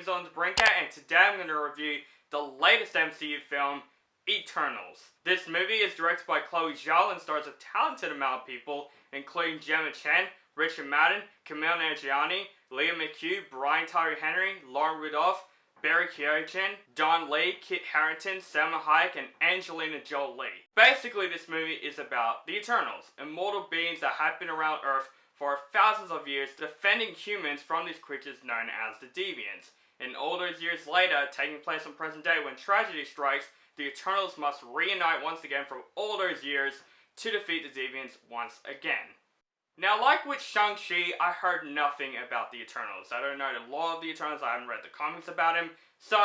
name is Brinker, and today I'm going to review the latest MCU film, Eternals. This movie is directed by Chloé Zhao and stars a talented amount of people, including Gemma, Richard Madden, Kumail Nanjiani, McHugh, Brian Tyree Henry, Ridloff, Barry Keoghan, Don Lee, Kit Harington, Salma Hayek, and Angelina Jolie. Basically, this movie is about the Eternals, immortal beings that have been around Earth for thousands of years, defending humans from these creatures known as the Deviants. And all those years later, taking place on present day when tragedy strikes, the Eternals must reunite once again from all those years to defeat the Deviants once again. Now, like with Shang-Chi, I heard nothing about the Eternals. I don't know the lore of the Eternals, I haven't read the comics about him. So,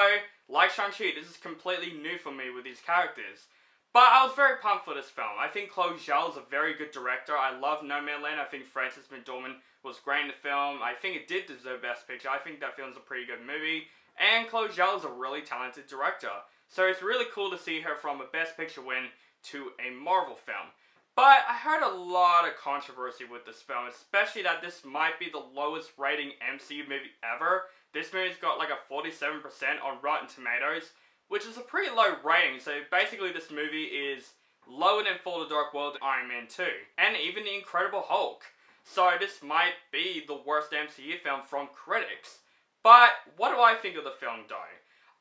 like Shang-Chi, this is completely new for me with these characters. But I was very pumped for this film. I think Chloé Zhao is a very good director. I love No Man's Land. I think Frances McDormand was great in the film. I think it did deserve Best Picture. I think that film's a pretty good movie. And Chloé Zhao is a really talented director. So it's really cool to see her from a Best Picture win to a Marvel film. But I heard a lot of controversy with this film, especially that this might be the lowest rating MCU movie ever. This movie's got like a 47% on Rotten Tomatoes, which is a pretty low rating. So basically this movie is lower than For the Dark World, Iron Man 2, and even The Incredible Hulk. So this might be the worst MCU film from critics. But what do I think of the film though?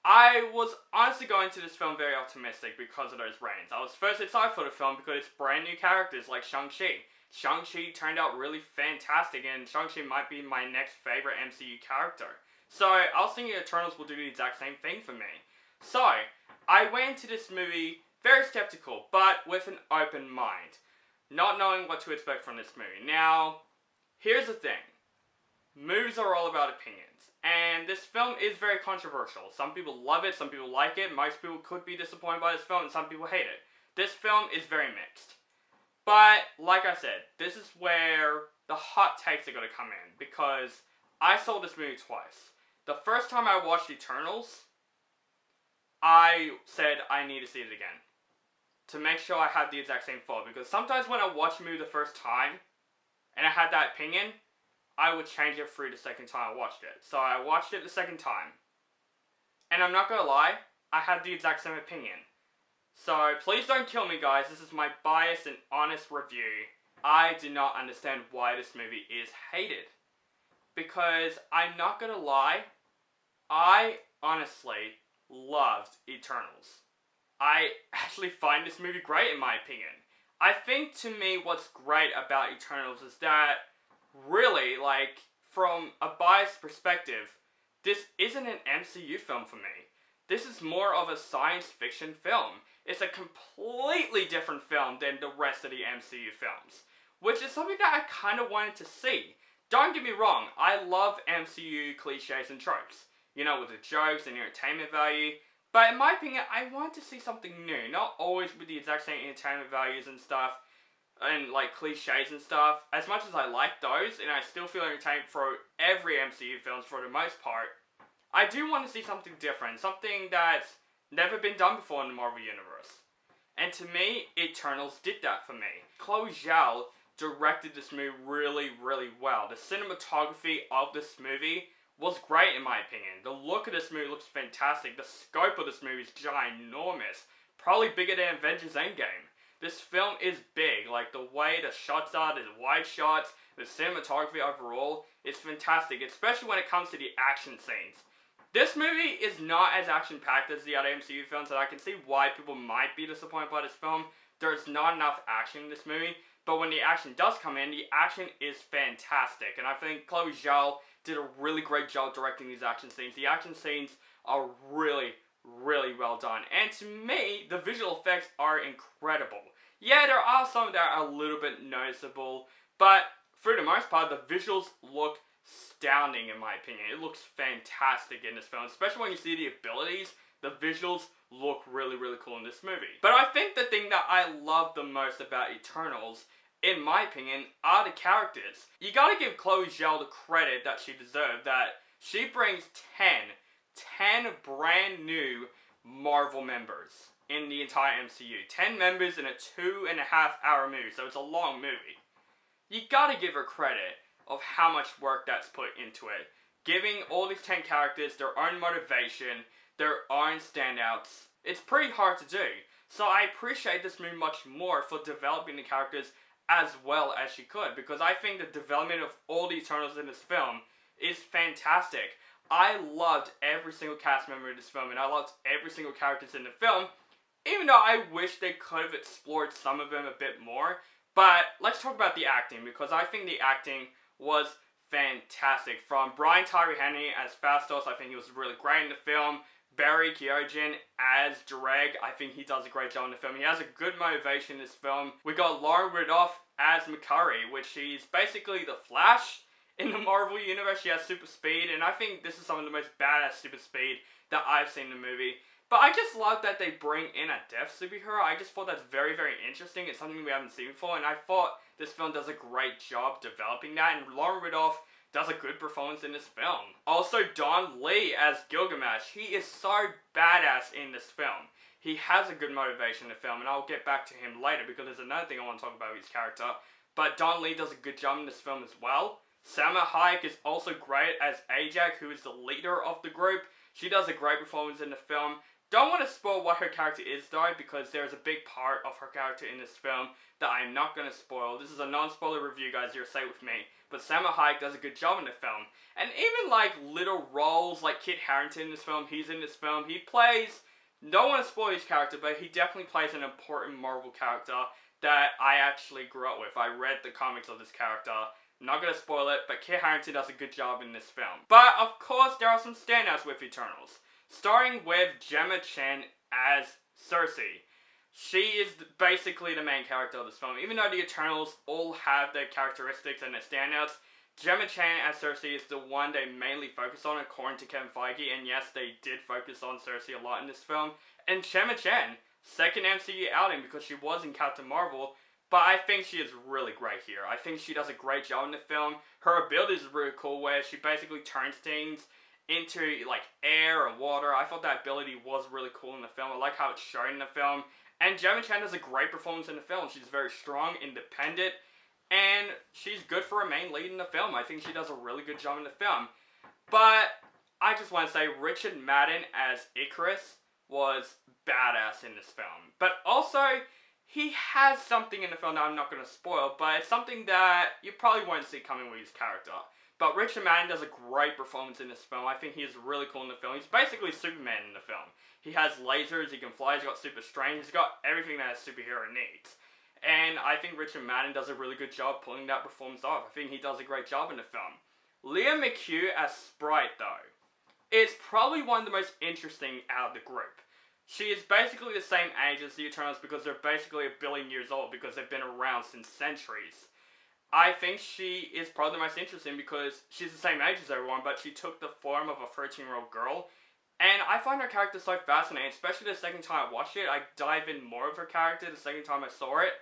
I was honestly going to this film very optimistic because of those ratings. I was first excited for the film because it's brand new characters like Shang-Chi. Shang-Chi turned out really fantastic, and Shang-Chi might be my next favorite MCU character. So I was thinking Eternals will do the exact same thing for me. So I went into this movie very skeptical, but with an open mind, not knowing what to expect from this movie. Now, here's the thing. Movies are all about opinions. And this film is very controversial. Some people love it, some people like it, most people could be disappointed by this film, and some people hate it. This film is very mixed. But, like I said, this is where the hot takes are going to come in, because I saw this movie twice. The first time I watched Eternals, I said I need to see it again, to make sure I had the exact same thought, because sometimes when I watch a movie the first time, and I had that opinion, I would change it through the second time I watched it. So I watched it the second time. And I'm not gonna lie, I had the exact same opinion. So please don't kill me, guys. This is my biased and honest review. I do not understand why this movie is hated. Because I'm not gonna lie, I honestly loved Eternals. I actually find this movie great in my opinion. I think to me what's great about Eternals is that really, like, from a biased perspective, this isn't an MCU film for me. This is more of a science fiction film. It's a completely different film than the rest of the MCU films, which is something that I kind of wanted to see. Don't get me wrong, I love MCU cliches and tropes, you know, with the jokes and entertainment value, but in my opinion, I wanted to see something new, not always with the exact same entertainment values and stuff, and like cliches and stuff. As much as I like those, and I still feel entertained for every MCU films for the most part, I do want to see something different, something that's never been done before in the Marvel Universe. And to me, Eternals did that for me. Chloé Zhao directed this movie really, really well. The cinematography of this movie was great in my opinion. The look of this movie looks fantastic. The scope of this movie is ginormous. Probably bigger than Avengers Endgame. This film is big, like the way the shots are, the wide shots, the cinematography overall, it's fantastic, especially when it comes to the action scenes. This movie is not as action-packed as the other MCU films, and I can see why people might be disappointed by this film. There's not enough action in this movie, but when the action does come in, the action is fantastic, and I think Chloé Zhao did a really great job directing these action scenes. The action scenes are really well done, and to me, the visual effects are incredible. Yeah, there are some that are a little bit noticeable, but for the most part, the visuals look astounding in my opinion. It looks fantastic in this film, especially when you see the abilities. The visuals look really cool in this movie. But I think the thing that I love the most about Eternals, in my opinion, are the characters. You gotta give Chloé Zhao the credit that she deserved, that she brings 10 brand new Marvel members in the entire MCU. 10 members in a 2.5-hour movie, so it's a long movie. You gotta give her credit of how much work that's put into it. giving all these 10 characters their own motivation, their own standouts. It's pretty hard to do. So I appreciate this movie much more for developing the characters as well as she could, because I think the development of all the Eternals in this film is fantastic. I loved every single cast member in this film, and I loved every single characters in the film, even though I wish they could have explored some of them a bit more. But let's talk about the acting, because I think the acting was fantastic. From Brian Tyree Henry as Fastos, I think he was really great in the film. Barry Keoghan as Dreg, I think he does a great job in the film. He has a good motivation in this film. We got Ridloff as McHugh, which she's basically the Flash in the Marvel Universe. She has super speed, and I think this is some of the most badass super speed that I've seen in the movie. But I just love that they bring in a deaf superhero. I just thought that's very, very interesting. It's something we haven't seen before, and I thought this film does a great job developing that, and Ridloff does a good performance in this film. Also, Don Lee as Gilgamesh. He is so badass in this film. He has a good motivation in the film, and I'll get back to him later because there's another thing I want to talk about with his character. But Don Lee does a good job in this film as well. Salma Hayek is also great as Ajax, who is the leader of the group. She does a great performance in the film. Don't want to spoil what her character is though, because there's a big part of her character in this film that I'm not going to spoil. This is a non-spoiler review, guys, you're safe with me. But Salma Hayek does a good job in the film. And even like little roles like Kit Harington in this film, he's in this film. He plays, don't want to spoil his character, but he definitely plays an important Marvel character that I actually grew up with. I read the comics of this character. I'm not going to spoil it, but Kit Harington does a good job in this film. But of course, there are some standouts with Eternals. Starting with Gemma Chan as Cersei. She is basically the main character of this film. Even though the Eternals all have their characteristics and their standouts, Gemma Chan as Cersei is the one they mainly focus on according to Kevin Feige. And yes, they did focus on Cersei a lot in this film. And Gemma Chan, second MCU outing because she was in Captain Marvel. But I think she is really great here. I think she does a great job in the film. Her abilities is really cool where she basically turns things into like air and water. I thought that ability was really cool in the film. I like how it's shown in the film. And Gemma Chan does a great performance in the film. She's very strong, independent, and she's good for a main lead in the film. I think she does a really good job in the film. But I just want to say Richard Madden as Icarus was badass in this film. But also, he has something in the film that I'm not going to spoil, but it's something that you probably won't see coming with his character. But Richard Madden does a great performance in this film. I think he is really cool in the film. He's basically Superman in the film. He has lasers, he can fly, he's got super strength, he's got everything that a superhero needs. And I think Richard Madden does a really good job pulling that performance off. I think he does a great job in the film. Leah McHugh as Sprite, though, is probably one of the most interesting out of the group. She is basically the same age as the Eternals because they're basically a billion years old because they've been around since centuries. I think she is probably the most interesting because she's the same age as everyone, but she took the form of a 13-year-old girl. And I find her character so fascinating, especially the second time I watched it. I dive in more of her character the second time I saw it.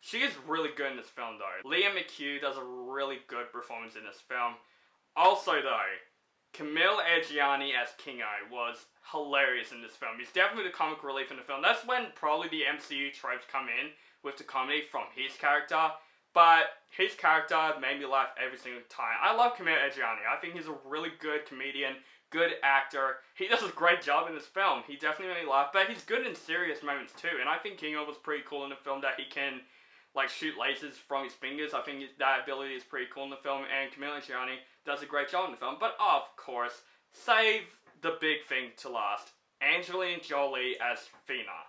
She is really good in this film, though. Leah McHugh does a really good performance in this film. Also, though, Kumail as Keoghan was hilarious in this film. He's definitely the comic relief in the film. That's when probably the MCU tropes come in with the comedy from his character. But his character made me laugh every single time. I love Kumail I think he's a really good comedian, good actor. He does a great job in this film. He definitely made me laugh, but he's good in serious moments too. And I think Keoghan was pretty cool in the film that he can like shoot lasers from his fingers. I think that ability is pretty cool in the film, and Kumail does a great job in the film. But of course, save the big thing to last. Angelina Jolie as Fina.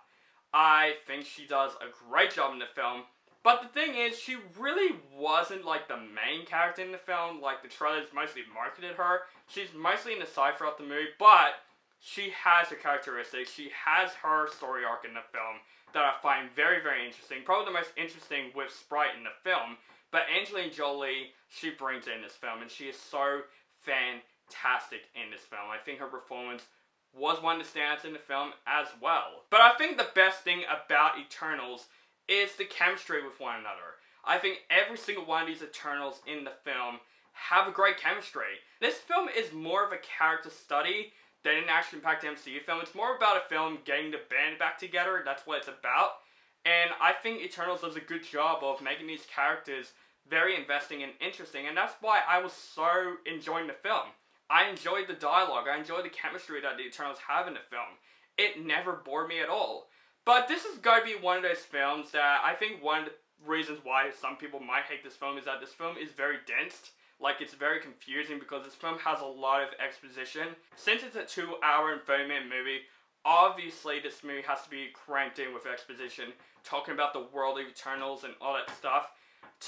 I think she does a great job in the film. But the thing is, she really wasn't like the main character in the film. Like the trailers mostly marketed her. She's mostly in the side throughout the movie, but she has her characteristics. She has her story arc in the film that I find very, very interesting. Probably the most interesting with Sprite in the film. But Angelina Jolie, she brings it in this film, and she is so fantastic in this film. I think her performance was one of the standouts in the film as well. But I think the best thing about Eternals is the chemistry with one another. I think every single one of these Eternals in the film have a great chemistry. This film is more of a character study than an action-packed MCU film. It's more about a film getting the band back together. That's what it's about. And I think Eternals does a good job of making these characters very investing and interesting. And that's why I was so enjoying the film. I enjoyed the dialogue. I enjoyed the chemistry that the Eternals have in the film. It never bored me at all. But this is going to be one of those films that I think one of the reasons why some people might hate this film is that this film is very dense. Like, it's very confusing because this film has a lot of exposition. Since it's a 2-hour and 30-minute movie, obviously this movie has to be cranked in with exposition, talking about the world of Eternals and all that stuff.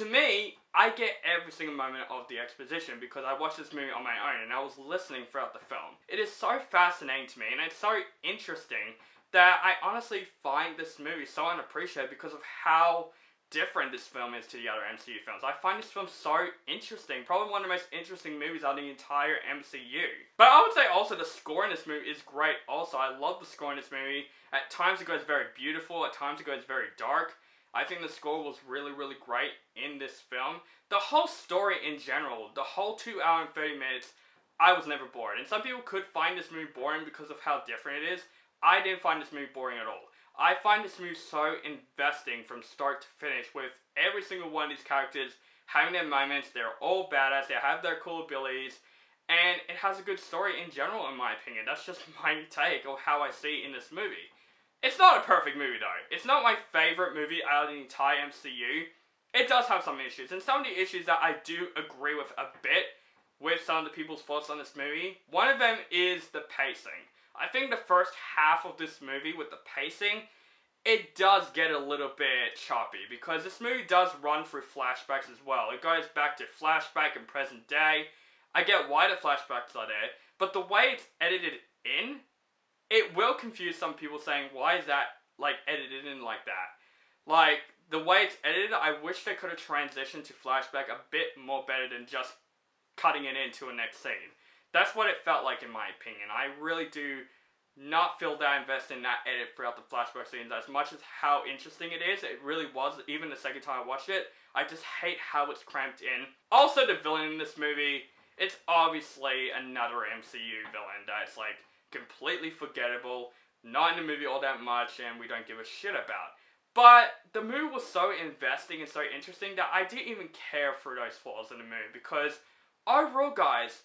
To me, I get every single moment of the exposition because I watched this movie on my own and I was listening throughout the film. It is so fascinating to me and it's so interesting that I honestly find this movie so unappreciated because of how different this film is to the other MCU films. I find this film so interesting. Probably one of the most interesting movies out of the entire MCU. But I would say also the score in this movie is great also. I love the score in this movie. At times it goes very beautiful, at times it goes very dark. I think the score was really, really great in this film. The whole story in general, the whole 2-hour and 30 minutes, I was never bored. And some people could find this movie boring because of how different it is. I didn't find this movie boring at all. I find this movie so investing from start to finish with every single one of these characters having their moments. They're all badass, they have their cool abilities, and it has a good story in general in my opinion. That's just my take of how I see it in this movie. It's not a perfect movie though. It's not my favorite movie out of the entire MCU. It does have some issues, and some of the issues that I do agree with a bit with some of the people's thoughts on this movie. One of them is the pacing. I think the first half of this movie with the pacing, it does get a little bit choppy because this movie does run through flashbacks as well. It goes back to flashback and present day. I get why the flashbacks are there, but the way it's edited in, it will confuse some people saying, why is that, like, edited in like that? Like, the way it's edited, I wish they could have transitioned to flashback a bit more better than just cutting it into a next scene. That's what it felt like in my opinion. I really do not feel that invested in that edit throughout the flashback scenes as much as how interesting it is. It really was, even the second time I watched it. I just hate how it's cramped in. Also, the villain in this movie, it's obviously another MCU villain that's like completely forgettable, not in the movie all that much, and we don't give a shit about. But the movie was so investing and so interesting that I didn't even care for those flaws in the movie because overall, guys,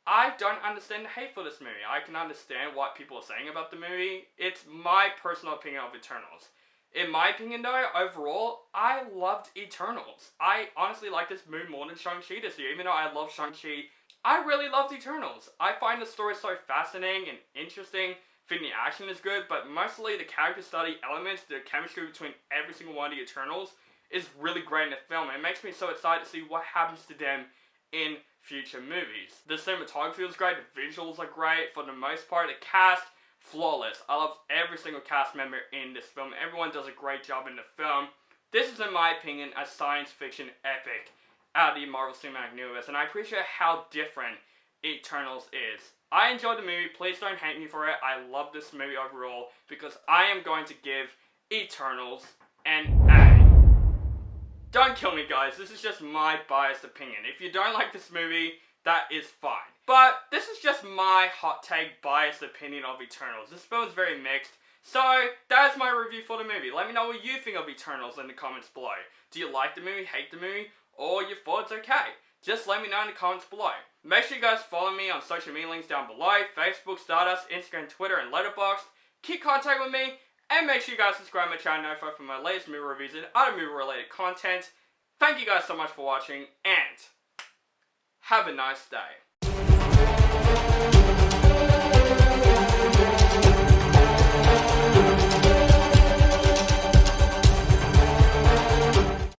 I don't understand the hate for this movie. I can understand what people are saying about the movie. It's my personal opinion of Eternals. In my opinion though, overall, I loved Eternals. I honestly like this movie more than Shang-Chi this year. Even though I love Shang-Chi, I really loved Eternals. I find the story so fascinating and interesting. I think the action is good, but mostly the character study elements, the chemistry between every single one of the Eternals is really great in the film. It makes me so excited to see what happens to them in future movies. The cinematography was great, the visuals are great, for the most part, the cast, flawless. I love every single cast member in this film. Everyone does a great job in the film. This is, in my opinion, a science fiction epic out of the Marvel Cinematic Universe, and I appreciate how different Eternals is. I enjoyed the movie, please don't hate me for it. I love this movie overall, because I am going to give Eternals an A. Don't kill me guys, this is just my biased opinion. If you don't like this movie, that is fine. But this is just my hot take biased opinion of Eternals. This film is very mixed. So, that's my review for the movie. Let me know what you think of Eternals in the comments below. Do you like the movie, hate the movie, or you thought it's okay? Just let me know in the comments below. Make sure you guys follow me on social media links down below. Facebook, Stardust, Instagram, Twitter, and Letterboxd. Keep contact with me. And make sure you guys subscribe to my channel notified for my latest movie reviews and other movie related content. Thank you guys so much for watching and have a nice day.